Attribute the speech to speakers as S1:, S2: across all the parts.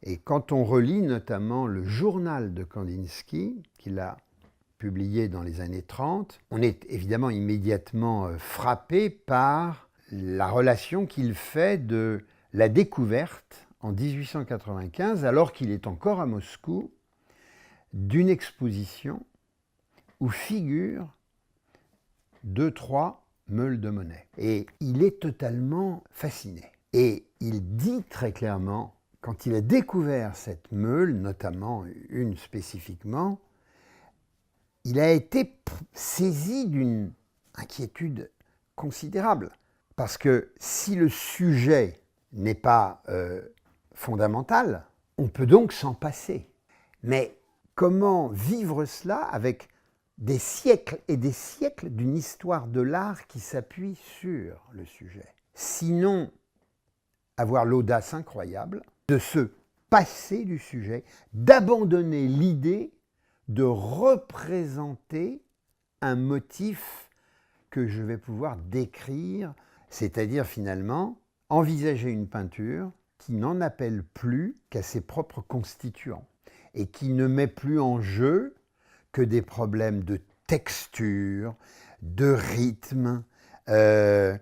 S1: Et quand on relit notamment le journal de Kandinsky, qu'il a publié dans les années 30, on est évidemment immédiatement frappé par la relation qu'il fait de la découverte en 1895, alors qu'il est encore à Moscou, d'une exposition où figurent 2-3 meules de monnaie. Et il est totalement fasciné. Et il dit très clairement, quand il a découvert cette meule, notamment une spécifiquement, il a été saisi d'une inquiétude considérable. Parce que si le sujet n'est pas fondamental, on peut donc s'en passer. Mais comment vivre cela avec des siècles et des siècles d'une histoire de l'art qui s'appuie sur le sujet? Sinon, avoir l'audace incroyable de se passer du sujet, d'abandonner l'idée de représenter un motif que je vais pouvoir décrire, c'est-à-dire finalement envisager une peinture qui n'en appelle plus qu'à ses propres constituants et qui ne met plus en jeu que des problèmes de texture, de rythme, de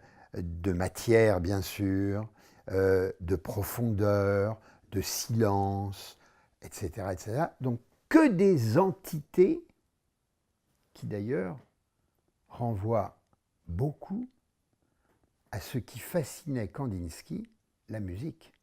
S1: matière bien sûr, de profondeur, de silence, etc., etc. Donc que des entités qui d'ailleurs renvoient beaucoup à ce qui fascinait Kandinsky, la musique.